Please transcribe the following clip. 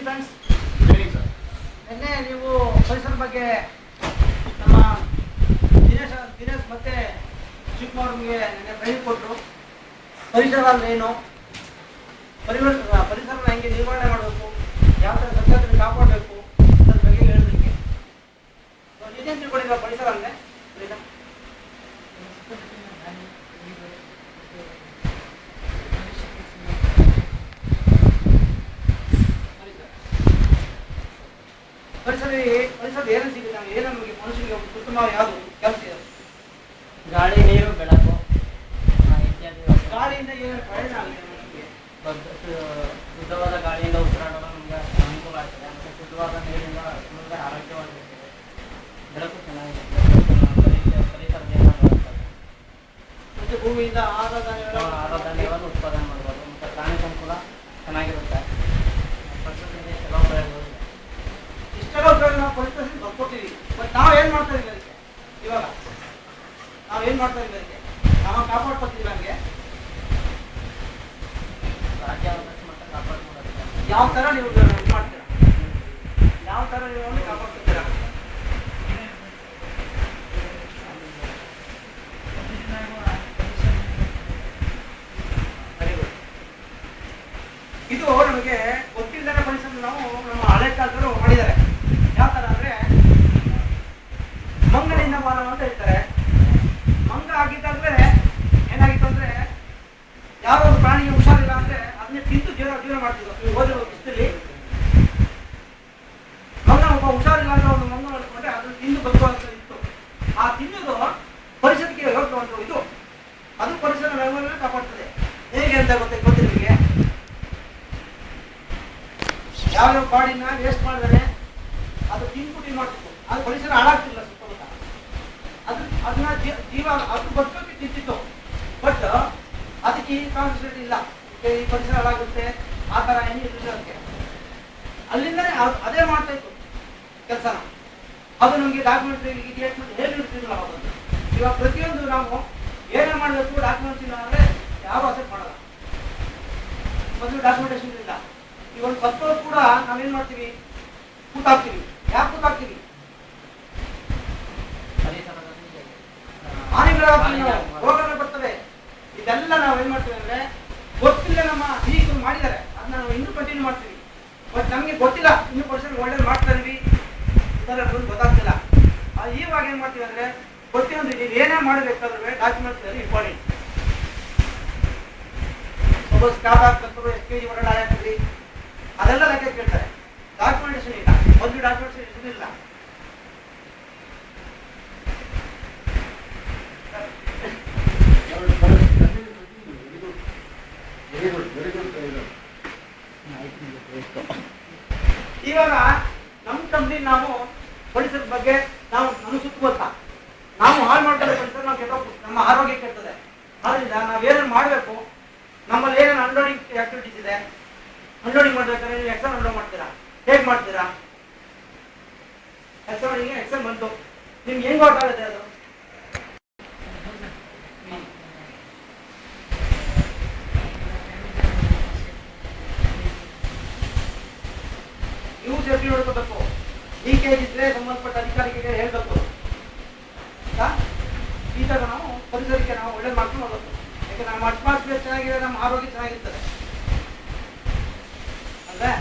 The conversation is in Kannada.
ಫ್ರೆಂಡ್ಸ್. ಹೇಳಿ ಸರ್. ನಿನ್ನೆ ನೀವು ಪರಿಸರ ಬಗ್ಗೆ ನಮ್ಮ ದಿನೇಶ್ ಮತ್ತೆ ಶಿವಕುಮಾರ್ಗೆ ನಿನ್ನೆ ಟ್ರೈನಿಂಗ್ ಕೊಟ್ಟರು. ಪರಿಸರ ಅಂದ್ರೆ ಏನು, ಪರಿಸರನ ಹೆಂಗೆ ನಿರ್ವಹಣೆ ಮಾಡಬೇಕು, ಯಾವ ಥರ ಸ್ವಚ್ಛತೆ ಕಾಪಾಡಬೇಕು ಅದ್ರ ಬಗ್ಗೆ ಹೇಳೋದಕ್ಕೆ ಇದೇನು ತಿಳ್ಕೊಂಡಿಲ್ಲ. ಪರಿಸರ ಅಂದರೆ ಪರಿಸರ ಏನು ಸಿಗುತ್ತೆ ನಮಗೆ, ಏನು ನಮಗೆ ಮನುಷ್ಯನಿಗೆ ಉತ್ತಮ ಯಾವುದು ಕೆಲಸ ಇದೆ? ಗಾಳಿ, ನೀರು, ಬೆಳಕು ಇತ್ಯಾದಿ. ಗಾಳಿಯಿಂದ ಏನು ಪ್ರಯೋಜನ ಆಗುತ್ತೆ ಮನುಷ್ಯನಿಗೆ? ಶುದ್ಧವಾದ ಗಾಳಿಯಿಂದ ಉಸಿರಾಡಲು ನಮಗೆ ಅನುಕೂಲ ಆಗ್ತದೆ. ಮತ್ತು ಶುದ್ಧವಾದ ನೀರಿಂದ ನಮಗೆ ಆರೋಗ್ಯವಾಗಿರ್ತದೆ. ಬೆಳಕು ಚೆನ್ನಾಗಿರುತ್ತೆ. ಪರಿಸರದಿಂದ ಬರುತ್ತದೆ. ಮತ್ತು ಭೂಮಿಯಿಂದ ಆಹಾರ ಧಾನ್ಯಗಳನ್ನು ಉತ್ಪಾದನೆ ಮಾಡ್ಬೋದು. ಮತ್ತು ಪ್ರಾಣಿ ಸಂಕುಲ ಚೆನ್ನಾಗಿರುತ್ತೆ. ಪ್ರಕೃತಿಯಿಂದ ಕೆಲವು ಉಪಯೋಗಗಳು ಇದೆ. ಇಷ್ಟೆಲ್ಲ ಉಪಯೋಗ ನಾವು ಪರಿಸರದಿಂದ ಬರ್ಕೊಡ್ತೀವಿ. ಬಟ್ ನಾವು ಏನು ಮಾಡ್ತಾ ಇದ್ದೀವಿ ಅದಕ್ಕೆ? ಇವಾಗ ನಾವು ಏನು ಮಾಡ್ತಾ ಇದ್ದೀವಿ ಅದಕ್ಕೆ? ನಾವು ಕಾಪಾಡ್ಕೊತೀವಿ. ನಮಗೆ ಸಾಧ್ಯವಾದಷ್ಟು ಮಟ್ಟ ಕಾಪಾಡ್ಕೊಳ್ಳೋದಿಲ್ಲ. ಯಾವ ಥರ ನೀವು ಇದು ಮಾಡ್ತೀರಾ? ಯಾವ ಥರ ನೀವು ಕಾಪಾಡ್ಕೊತೀರಾ? Very good. ಇದು ನಮಗೆ ಗೊತ್ತಿಲ್ಲದ ಪರಿಸರ ನಾವು ನಮ್ಮ ಹಳೆ ಕಾಲದಲ್ಲೂ ಮಾಡಿದ್ದಾರೆ. ಯಾವ ಥರ ಅಂದರೆ ಮಂಗನಿಂದ ಮಾನವ ಅಂತ ಹೇಳ್ತಾರೆ. ಮಂಗ ಆಗಿದ್ದಾಗಲೇ ಏನಾಗಿತ್ತು ಅಂದರೆ ಯಾವುದೋ ಒಂದು ಪ್ರಾಣಿಗೆ ಹುಷಾರಿಲ್ಲ ಅಂದರೆ ಅದನ್ನೇ ತಿಂದು ಜೀವನ ಮಾಡ್ತಿದ್ರು. ನೀವು ಹೋದ್ರೆ ಪುಸ್ತಕದಲ್ಲಿ ಮಂಗ ಒಬ್ಬ ಹುಷಾರಿಲ್ಲ ಅಂದ್ರೆ ಒಂದು ಮಂಗ ನೋಡಿಕೊಂಡ್ರೆ ಅದನ್ನು ತಿಂದು ಬದುಕುವಂತ ಇತ್ತು. ಆ ತಿನ್ನೋದು ಪರಿಸರಕ್ಕೆ ಹೋಗುವಂಥ ಇದು, ಅದು ಪರಿಸರ ವ್ಯವಹಾರ ಕಾಪಾಡ್ತದೆ. ಹೇಗೆ ಅಂತ ಗೊತ್ತಿಲ್ಲ ನಿಮಗೆ? ಯಾವ್ಯಾವ ಬಾಡಿನ ವೇಸ್ಟ್ ಮಾಡಿದಾನೆ ಅದು ತಿನ್ಬಿಟ್ಟು ಇದು ಮಾಡ್ತಿತ್ತು. ಅದು ಪರಿಸರ ಹಾಳಾಗ್ತಿಲ್ಲ ಸುತ್ತಮುತ್ತ. ಅದನ್ನ ಜೀವ ಅದು ಬದುಕೋಕೆ ತಿಂತಿತ್ತು. ಬಟ್ ಅದಕ್ಕೆ ಈ ಕಾನ್ಸಂಟ್ರೇಟ್ ಇಲ್ಲ. ಈ ಪರಿಸರ ಹಾಳಾಗುತ್ತೆ ಆ ಥರ ಏನು ಇರಲಿಲ್ಲ ಅದಕ್ಕೆ. ಅಲ್ಲಿಂದನೇ ಅದೇ ಮಾಡ್ತಾ ಇತ್ತು ಕೆಲಸನ. ಅದು ನಮಗೆ ಡಾಕ್ಯುಮೆಂಟ್ರಿ ಹೇಳಿರ್ತಿರಲಿಲ್ಲ ಅವಾಗ. ಇವಾಗ ಪ್ರತಿಯೊಂದು ನಾವು ಏನೇ ಮಾಡಬೇಕು ಡಾಕ್ಯುಮೆಂಟ್ಸ್ ಇಲ್ಲ ಅಂದರೆ ಯಾರು ಅಸೆಪ್ಟ್ ಮಾಡಲ್ಲ. ಮೊದಲು ಡಾಕ್ಯುಮೆಂಟೇಶನ್ ಇಲ್ಲ. ಈ ಒಂದು ಸತ್ತೋರು ಕೂಡ ನಾವೇನು ಮಾಡ್ತೀವಿ? ಕೂತಾಕ್ತೀವಿ. ಯಾಕೆ ಕೂತಾಕ್ತೀವಿ? ಹಾನಿಗಳಾಗ್ತೀವಿ, ನಾವು ರೋಗಗಳು ಬರ್ತವೆ. ಇದೆಲ್ಲ ನಾವು ಏನು ಮಾಡ್ತೀವಿ ಅಂದರೆ ಗೊತ್ತಿಲ್ಲ, ನಮ್ಮ ಹಿರಿಯರು ಮಾಡಿದ್ದಾರೆ, ಅದನ್ನ ನಾವು ಇನ್ನೂ ಕಂಟಿನ್ಯೂ ಮಾಡ್ತೀವಿ. ಬಟ್ ನಮಗೆ ಗೊತ್ತಿಲ್ಲ, ಇನ್ನೂ ಪರ್ಸೆಂಟ್ ಒಳ್ಳೇದು ಮಾಡ್ತಾ ಇದೀವಿ ಇದೆಲ್ಲ ನಮ್ಗೆ ಗೊತ್ತಾಗ್ತಿಲ್ಲ. ಇವಾಗ ಏನು ಮಾಡ್ತೀವಿ ಅಂದರೆ ಪ್ರತಿಯೊಂದು ನೀವು ಏನೇ ಮಾಡಬೇಕಾದ್ರೆ ಡಾಕ್ಯುಮೆಂಟ್ಸ್ ಇಂಪಾರ್ಟೆಂಟ್. ಸಪೋಸ್ ಕಾರ್ಡ್ ಹಾಕ್ಬೇಕು, ಎಷ್ಟು ಕೆಜಿ ಹೊರಗಡೆ ಹಾಕಿದ್ರಿ ಅದೆಲ್ಲ ಲೆಕ್ಕ ಕೇಳ್ತಾರೆ. ಡಾಕ್ಯುಮೆಂಟೇಶನ್ ಇಲ್ಲ. ಮೊದಲು ಡಾಕ್ಯುಮೆಂಟೇಶನ್ ಇಲ್ಲ. ಇವಾಗ ನಮ್ಮ ಕಂಪ್ನಿ ನಾವು ಪರಿಸರದ ಬಗ್ಗೆ ನಾವು ನಮ್ಮ ಸುತ್ತಮುತ್ತ ನಾವು ಹಾಳು ಮಾಡ್ತಾರೆ ಪರಿಸರ, ನಾವು ಕೆಟ್ಟೋಗ್ತೀವಿ, ನಮ್ಮ ಆರೋಗ್ಯ ಕೆಡ್ತದೆ. ಆದ್ದರಿಂದ ನಾವೇನೇನು ಮಾಡಬೇಕು, ನಮ್ಮಲ್ಲಿ ಏನೇನು ಅನ್ಲೋಡಿಂಗ್ ಆಕ್ಟಿವಿಟೀಸ್ ಇದೆ, ಅನ್ಲೋಡಿಂಗ್ ಮಾಡ್ಬೇಕಾದ್ರೆ ನೀವು ಎಕ್ಸೆಲ್ ಅನ್ಲೋಡ್ ಮಾಡ್ತೀರಾ? ಹೇಗೆ ಮಾಡ್ತೀರಾ? ಎಕ್ಸೆಲ್ ಬಂತು ನಿಮ್ಗೆ ಹೆಂಗೆ ಗೊತ್ತಾಗುತ್ತೆ ಅದು? ನೀವು ಸೇಫ್ಟಿ ನೋಡ್ಕೋಬೇಕು. ಲೀಕೇಜ್ ಇದ್ರೆ ಸಂಬಂಧಪಟ್ಟ ಅಧಿಕಾರಿಗೆ ಹೇಳ್ಬೇಕು. ಈ ಥರ ನಾವು ಪರಿಸರಕ್ಕೆ ನಾವು ಒಳ್ಳೇದು ಮಾಡ್ಕೊಂಡು ಹೋಗ್ಬೇಕು. ಯಾಕೆ ನಮ್ಮ ಅಟ್ಮಾಸ್ಫಿಯರ್ ಚೆನ್ನಾಗಿದೆ, ನಮ್ಮ ಆರೋಗ್ಯ ಚೆನ್ನಾಗಿರ್ತದೆ ಅಲ್ವೇ?